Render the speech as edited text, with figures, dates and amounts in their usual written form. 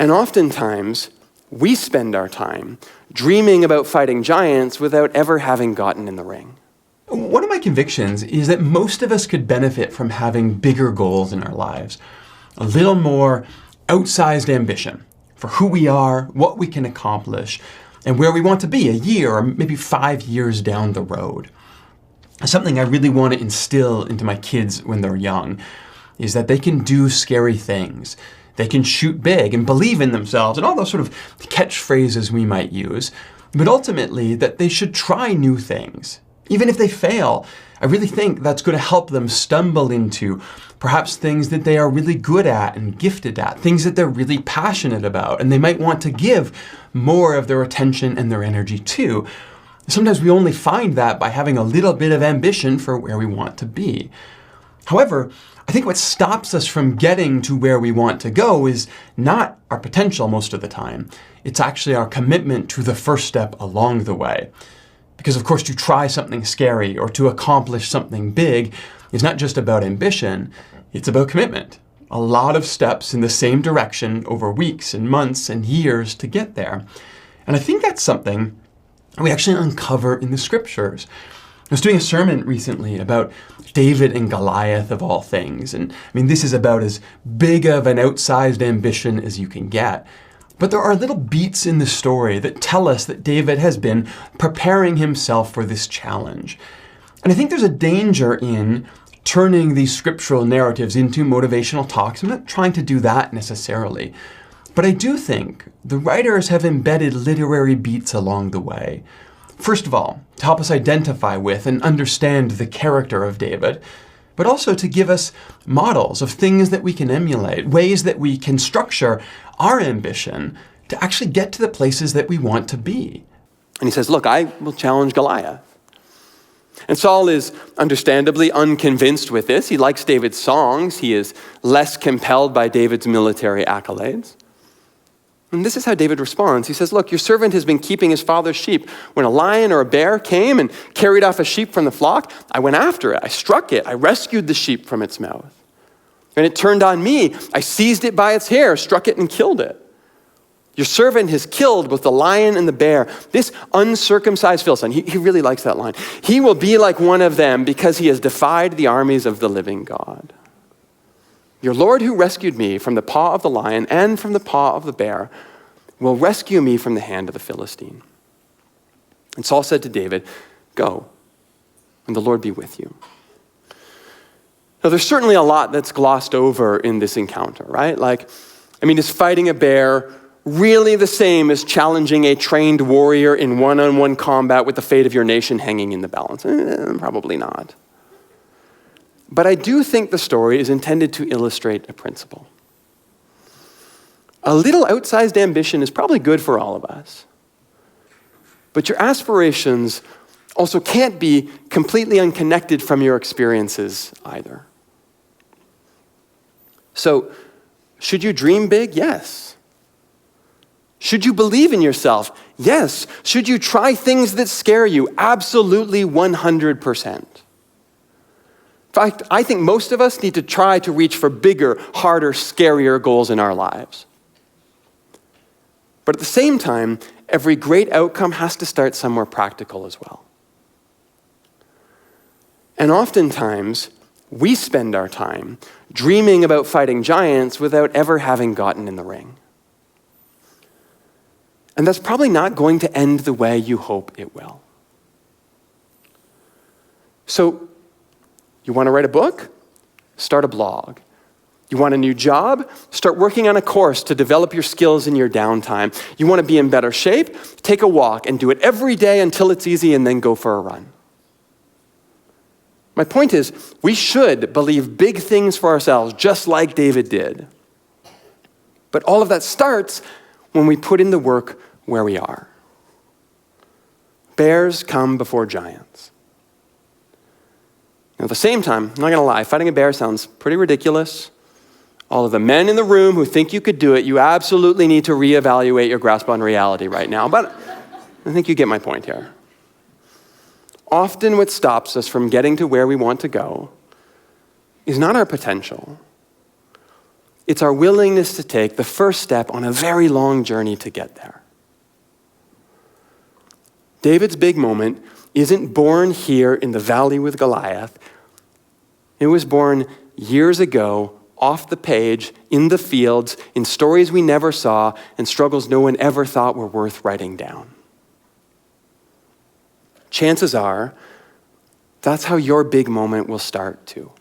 And oftentimes, we spend our time dreaming about fighting giants without ever having gotten in the ring. One of my convictions is that most of us could benefit from having bigger goals in our lives. A little more outsized ambition for who we are, what we can accomplish, and where we want to be a year or maybe 5 years down the road. Something I really want to instill into my kids when they're young is that they can do scary things. They can shoot big and believe in themselves and all those sort of catchphrases we might use, but ultimately that they should try new things. Even if they fail, I really think that's going to help them stumble into perhaps things that they are really good at and gifted at, things that they're really passionate about, and they might want to give more of their attention and their energy to. Sometimes we only find that by having a little bit of ambition for where we want to be. However, I think what stops us from getting to where we want to go is not our potential most of the time. It's actually our commitment to the first step along the way. Because of course, to try something scary or to accomplish something big is not just about ambition, it's about commitment. A lot of steps in the same direction over weeks and months and years to get there. And I think that's something we actually uncover in the scriptures. I was doing a sermon recently about David and Goliath of all things. And I mean, this is about as big of an outsized ambition as you can get. But there are little beats in the story that tell us that David has been preparing himself for this challenge. And I think there's a danger in turning these scriptural narratives into motivational talks. I'm not trying to do that necessarily. But I do think the writers have embedded literary beats along the way. First of all, to help us identify with and understand the character of David, but also to give us models of things that we can emulate, ways that we can structure our ambition to actually get to the places that we want to be. And he says, look, I will challenge Goliath. And Saul is understandably unconvinced with this. He likes David's songs. He is less compelled by David's military accolades. And this is how David responds. He says, look, your servant has been keeping his father's sheep. When a lion or a bear came and carried off a sheep from the flock, I went after it. I struck it. I rescued the sheep from its mouth. And it turned on me. I seized it by its hair, struck it, and killed it. Your servant has killed both the lion and the bear. This uncircumcised Philistine, he really likes that line. He will be like one of them because he has defied the armies of the living God. Your Lord who rescued me from the paw of the lion and from the paw of the bear will rescue me from the hand of the Philistine. And Saul said to David, go, and the Lord be with you. Now, there's certainly a lot that's glossed over in this encounter, right? Is fighting a bear really the same as challenging a trained warrior in one-on-one combat with the fate of your nation hanging in the balance? Probably not. But I do think the story is intended to illustrate a principle. A little outsized ambition is probably good for all of us. But your aspirations also can't be completely unconnected from your experiences either. So, should you dream big? Yes. Should you believe in yourself? Yes. Should you try things that scare you? Absolutely 100%. In fact, I think most of us need to try to reach for bigger, harder, scarier goals in our lives. But at the same time, every great outcome has to start somewhere practical as well. And oftentimes, we spend our time dreaming about fighting giants without ever having gotten in the ring. And that's probably not going to end the way you hope it will. So, you want to write a book? Start a blog. You want a new job? Start working on a course to develop your skills in your downtime. You want to be in better shape? Take a walk and do it every day until it's easy and then go for a run. My point is, we should believe big things for ourselves, just like David did. But all of that starts when we put in the work where we are. Bears come before giants. At the same time, I'm not going to lie, fighting a bear sounds pretty ridiculous. All of the men in the room who think you could do it, you absolutely need to reevaluate your grasp on reality right now. But I think you get my point here. Often what stops us from getting to where we want to go is not our potential. It's our willingness to take the first step on a very long journey to get there. David's big moment isn't born here in the valley with Goliath. It was born years ago, off the page, in the fields, in stories we never saw, and struggles no one ever thought were worth writing down. Chances are, that's how your big moment will start too.